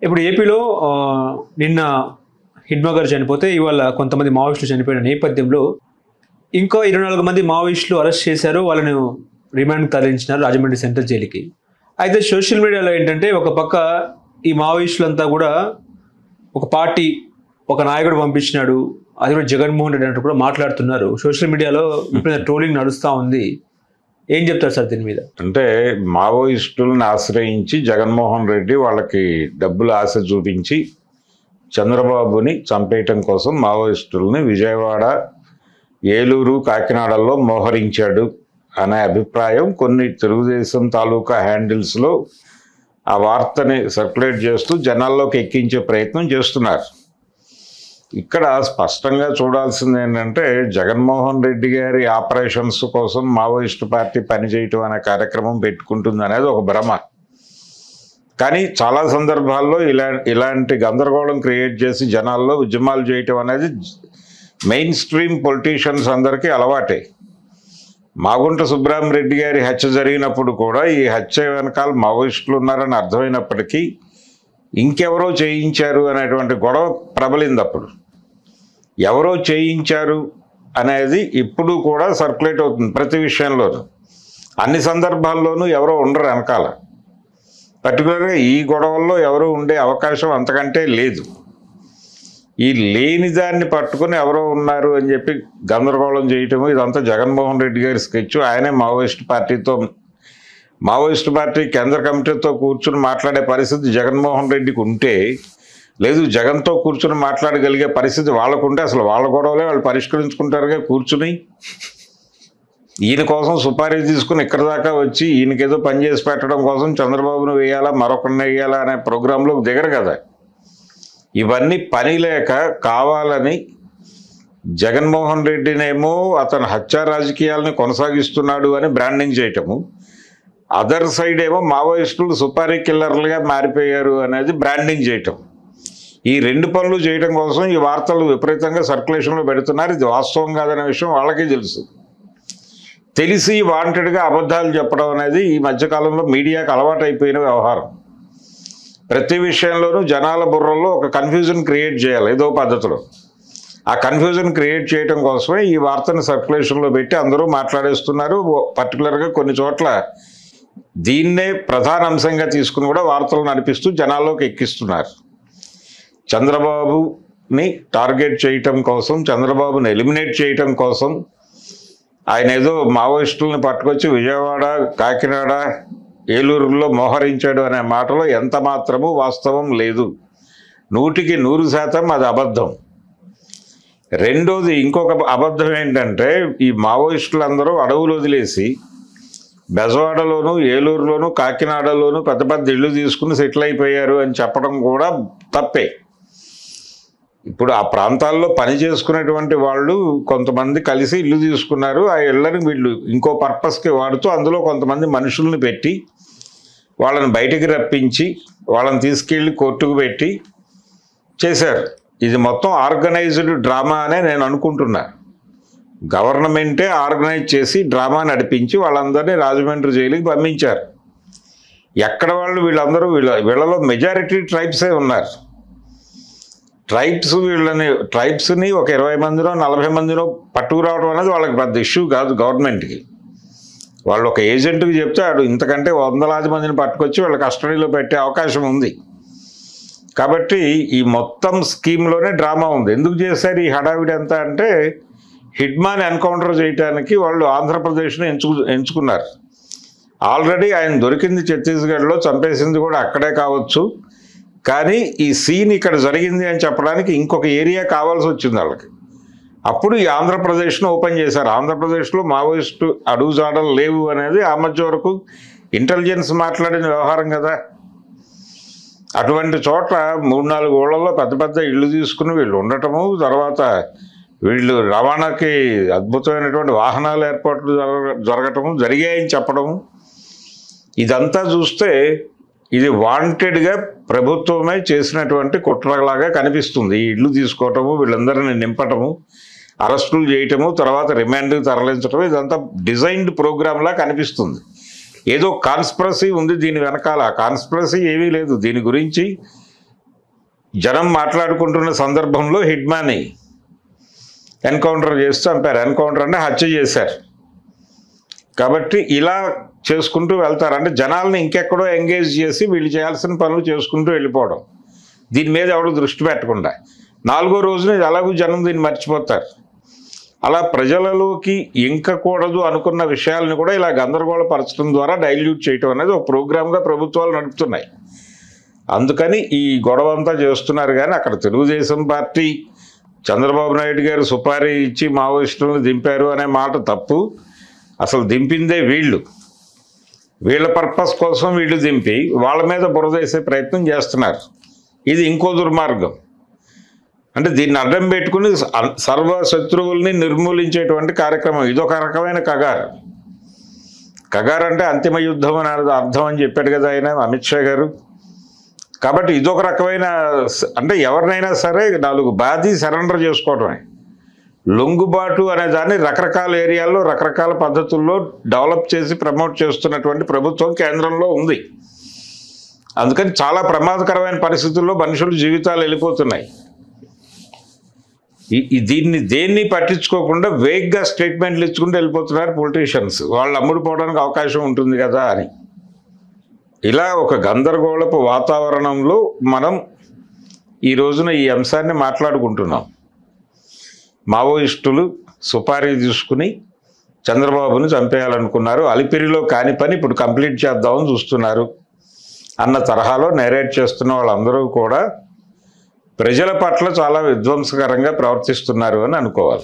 ఇప్పుడు ఏపీలో నిన్న హిడ్మా గారు చనిపోతే ఇవాళ కొంతమంది మావోయిస్టులు చనిపోయిన నేపథ్యంలో ఇంకా 24 మంది మావోయిస్టులు అరెస్ట్ చేశారు. వాళ్ళను రిమాండ్కి తరలించినారు రాజమండ్రి సెంట్రల్ జైలుకి. అయితే సోషల్ మీడియాలో ఏంటంటే ఒక పక్క ఈ మావోయిస్టులంతా కూడా ఒక పార్టీ ఒక నాయకుడు పంపించినాడు, అది కూడా జగన్మోహన్ రెడ్డి అంటూ కూడా మాట్లాడుతున్నారు. సోషల్ మీడియాలో ఇప్పుడు ట్రోలింగ్ నడుస్తూ ఉంది. ఏం చెప్తారు సార్ దీని మీద? అంటే మావోయిస్టులను ఆశ్రయించి జగన్మోహన్ రెడ్డి వాళ్ళకి డబ్బులు ఆశ చూపించి చంద్రబాబుని చంపేయటం కోసం మావోయిస్టులని విజయవాడ, ఏలూరు, కాకినాడలో మోహరించాడు అనే అభిప్రాయం కొన్ని తెలుగుదేశం తాలూకా హ్యాండిల్స్లో ఆ వార్తని సర్క్యులేట్ చేస్తూ జనాల్లోకి ఎక్కించే ప్రయత్నం చేస్తున్నారు. ఇక్కడ స్పష్టంగా చూడాల్సింది ఏంటంటే జగన్మోహన్ రెడ్డి గారి ఆపరేషన్స్ కోసం మావోయిస్టు పార్టీ పనిచేయటం అనే కార్యక్రమం పెట్టుకుంటుంది అనేది ఒక భ్రమ. కానీ చాలా సందర్భాల్లో ఇలాంటి గందరగోళం క్రియేట్ చేసి జనాల్లో ఉద్యమాలు చేయటం అనేది మెయిన్ స్ట్రీమ్ పొలిటీషియన్స్ అందరికీ అలవాటే. మాగుంట సుబ్రహ్మరెడ్డి గారి హత్య జరిగినప్పుడు కూడా ఈ హత్య వెనకాల మావోయిస్టులు ఉన్నారని అర్థమైనప్పటికీ ఇంకెవరో చేయించారు అనేటువంటి గొడవ ప్రబలింది. అప్పుడు ఎవరో చేయించారు అనేది ఇప్పుడు కూడా సర్క్యులేట్ అవుతుంది ప్రతి విషయంలోనూ. అన్ని సందర్భాల్లోనూ ఎవరో ఉండరు వెనకాల. పర్టికులర్గా ఈ గొడవల్లో ఎవరో ఉండే అవకాశం అంతకంటే లేదు. ఈ లేని దాన్ని పట్టుకుని ఎవరో ఉన్నారు అని చెప్పి గందరగోళం చేయటము ఇదంతా జగన్మోహన్ రెడ్డి గారి స్కెచ్. ఆయనే మావోయిస్ట్ పార్టీ కేంద్ర కమిటీతో కూర్చుని మాట్లాడే పరిస్థితి జగన్మోహన్ రెడ్డికి ఉంటే లేదు, జగన్తో కూర్చుని మాట్లాడగలిగే పరిస్థితి వాళ్ళకుంటే అసలు వాళ్ళ గొడవలే వాళ్ళు పరిష్కరించుకుంటారుగా కూర్చుని. ఈయన కోసం సుపారీ తీసుకుని ఇక్కడి దాకా వచ్చి ఈయనకేదో పని చేసి పెట్టడం కోసం చంద్రబాబును వేయాలా మరొకరిని వేయాలా అనే ప్రోగ్రాంలోకి దిగరు కదా. ఇవన్నీ పని లేక కావాలని జగన్మోహన్ రెడ్డినేమో అతను హత్యా రాజకీయాలని కొనసాగిస్తున్నాడు అని బ్రాండింగ్ చేయటము, అదర్ సైడ్ ఏమో మావోయిస్టులు సుపారీ కిల్లర్లుగా మారిపోయారు అనేది బ్రాండింగ్ చేయటం. ఈ రెండు పనులు చేయడం కోసం ఈ వార్తలు విపరీతంగా సర్క్యులేషన్లో పెడుతున్నారు. ఇది వాస్తవం కాదనే విషయం వాళ్ళకే తెలుసు. తెలిసి వాంటెడ్గా అబద్ధాలు చెప్పడం అనేది ఈ మధ్యకాలంలో మీడియాకు అలవాటు అయిపోయిన వ్యవహారం. ప్రతి విషయంలోనూ జనాల బుర్రల్లో ఒక కన్ఫ్యూజన్ క్రియేట్ చేయాలి ఏదో పద్ధతిలో. ఆ కన్ఫ్యూజన్ క్రియేట్ చేయడం కోసమే ఈ వార్తను సర్క్యులేషన్లో పెట్టి అందరూ మాట్లాడేస్తున్నారు. పర్టికులర్గా కొన్ని చోట్ల దీన్నే ప్రధాన అంశంగా తీసుకుని కూడా వార్తలు నడిపిస్తూ జనాల్లోకి ఎక్కిస్తున్నారు. చంద్రబాబుని టార్గెట్ చేయటం కోసం, చంద్రబాబుని ఎలిమినేట్ చేయటం కోసం ఆయన ఏదో మావోయిస్టులను పట్టుకొచ్చి విజయవాడ, కాకినాడ, ఏలూరులో మోహరించాడు అనే మాటలో ఎంత మాత్రము వాస్తవం లేదు. 100% అది అబద్ధం. రెండోది ఇంకొక అబద్ధం ఏంటంటే ఈ మావోయిస్టులందరూ అడవులు వదిలేసి బెజవాడలోను, ఏలూరులోను, కాకినాడలోను పెద్ద పెద్ద ఇళ్ళు తీసుకుని సెటిల్ అయిపోయారు అని చెప్పడం కూడా తప్పే. ఇప్పుడు ఆ ప్రాంతాల్లో పని చేసుకునేటువంటి వాళ్ళు కొంతమంది కలిసి ఇల్లు తీసుకున్నారు. ఆ ఇళ్ళని వీళ్ళు ఇంకో పర్పస్కి వాడుతూ అందులో కొంతమంది మనుషుల్ని పెట్టి వాళ్ళని బయటికి రప్పించి వాళ్ళని తీసుకెళ్ళి కోర్టుకు పెట్టి చేశారు. ఇది మొత్తం ఆర్గనైజ్డ్ డ్రామా అనే నేను అనుకుంటున్నా. గవర్నమెంటే ఆర్గనైజ్ చేసి డ్రామా నడిపించి వాళ్ళందరినీ రాజమండ్రి జైలుకి పంపించారు. ఎక్కడ వాళ్ళు వీళ్ళందరూ వీళ్ళలో మెజారిటీ ట్రైబ్సే ఉన్నారు. ట్రైబ్స్ని ఒక 20 మందినో 40 మందినో పట్టుకురావడం అనేది వాళ్ళకి పెద్ద ఇష్యూ కాదు గవర్నమెంట్కి. వాళ్ళు ఒక ఏజెంట్కి చెప్తే ఆడు ఇంతకంటే 100 మందిని పట్టుకొచ్చి వాళ్ళ కస్టడీలో పెట్టే అవకాశం ఉంది. కాబట్టి ఈ మొత్తం స్కీమ్లోనే డ్రామా ఉంది. ఎందుకు చేశారు ఈ హడావిడి అంతా అంటే హిడ్మాని ఎన్కౌంటర్ చేయడానికి వాళ్ళు ఆంధ్రప్రదేశ్ని ఎంచుకున్నారు. ఆల్రెడీ ఆయన దొరికింది ఛత్తీస్గఢ్లో, చంపేసింది కూడా అక్కడే కావచ్చు. కానీ ఈ సీన్ ఇక్కడ జరిగింది అని చెప్పడానికి ఇంకొక ఏరియా కావాల్సి వచ్చింది వాళ్ళకి. అప్పుడు ఈ ఆంధ్రప్రదేశ్ను ఓపెన్ చేశారు. ఆంధ్రప్రదేశ్లో మావోయిస్టు అడుగుజాడలు లేవు అనేది ఆ మధ్య వరకు ఇంటెలిజెన్స్ మాట్లాడిన వ్యవహారం కదా. అటువంటి చోట్ల 3-4 ఊళ్ళల్లో పెద్ద పెద్ద ఇళ్ళు తీసుకుని వీళ్ళు ఉండటము, తర్వాత వీళ్ళు రవాణాకి అద్భుతమైనటువంటి వాహనాల ఏర్పాట్లు జరగటము జరిగాయని చెప్పడము, ఇదంతా చూస్తే ఇది వాంటెడ్గా ప్రభుత్వమే చేసినటువంటి కుట్రలాగా కనిపిస్తుంది. ఈ ఇళ్ళు తీసుకోవటము, వీళ్ళందరినీ నింపటము, అరెస్టులు చేయటము, తర్వాత రిమాండ్కి తరలించటం, ఇదంతా డిజైన్డ్ ప్రోగ్రామ్లా కనిపిస్తుంది. ఏదో కాన్స్పిరసీ ఉంది దీని వెనకాల. కాన్స్పిరసీ ఏమీ లేదు. దీని గురించి జనం మాట్లాడుకుంటున్న సందర్భంలో హిట్మ్యాన్ని ఎన్కౌంటర్ చేసి చంపారు. ఎన్కౌంటర్ అంటే హత్య చేశారు. కాబట్టి ఇలా చేసుకుంటూ వెళ్తారు. అంటే జనాల్ని ఇంకెక్కడో ఎంగేజ్ చేసి వీళ్ళు చేయాల్సిన పనులు చేసుకుంటూ వెళ్ళిపోవడం, దీని మీద ఎవరు దృష్టి పెట్టకుండా 4వ రోజున ఎలాగూ జనం దీన్ని మర్చిపోతారు. అలా ప్రజలలోకి ఇంకకూడదు అనుకున్న విషయాలను కూడా ఇలా గందరగోళపరచడం ద్వారా డైల్యూట్ చేయటం అనేది ఒక ప్రోగ్రామ్గా ప్రభుత్వాలు నడుపుతున్నాయి. అందుకని ఈ గొడవ అంతా చేస్తున్నారు. కానీ అక్కడ తెలుగుదేశం పార్టీ చంద్రబాబు నాయుడు గారు సుపారీ ఇచ్చి మావోయిస్టులను దింపారు అనే మాట తప్పు. అసలు దింపిందే వీళ్ళు. వీళ్ళ పర్పస్ కోసం వీళ్ళు దింపి వాళ్ళ మీద బురదేసే ప్రయత్నం చేస్తున్నారు. ఇది ఇంకో దుర్మార్గం. అంటే దీన్ని అడ్డం పెట్టుకుని సర్వ శత్రువుల్ని నిర్మూలించేటువంటి కార్యక్రమం. ఇదొక రకమైన కగారు. కగారు అంటే అంతిమ యుద్ధం అని అర్థం అని చెప్పాడు కదా ఆయన అమిత్ షా గారు. కాబట్టి ఇదొక రకమైన, అంటే ఎవరినైనా సరే 4 బాధి సరెండర్ చేసుకోవటమే. లొంగుబాటు అనే దాన్ని రకరకాల ఏరియాల్లో రకరకాల పద్ధతుల్లో డెవలప్ చేసి ప్రమోట్ చేస్తున్నటువంటి ప్రభుత్వం కేంద్రంలో ఉంది. అందుకని చాలా ప్రమాదకరమైన పరిస్థితుల్లో మనుషుల జీవితాలు వెళ్ళిపోతున్నాయి. దేన్ని పట్టించుకోకుండా వేగ్గా స్టేట్మెంట్లు ఇచ్చుకుంటూ వెళ్ళిపోతున్నారు పొలిటీషియన్స్. వాళ్ళు అమ్ముడుపోవడానికి అవకాశం ఉంటుంది కదా అని. ఇలా ఒక గందరగోళపు వాతావరణంలో మనం ఈ రోజున ఈ అంశాన్ని మాట్లాడుకుంటున్నాం. మావోయిస్టులు సుపారీ తీసుకుని చంద్రబాబును చంపేయాలనుకున్నారు. అలిపిరిలో కాని పని ఇప్పుడు కంప్లీట్ చేద్దామని చూస్తున్నారు అన్న తరహాలో నేరేట్ చేస్తున్న వాళ్ళందరూ కూడా ప్రజల పట్ల చాలా విధ్వంసకరంగా ప్రవర్తిస్తున్నారు అని అనుకోవాలి.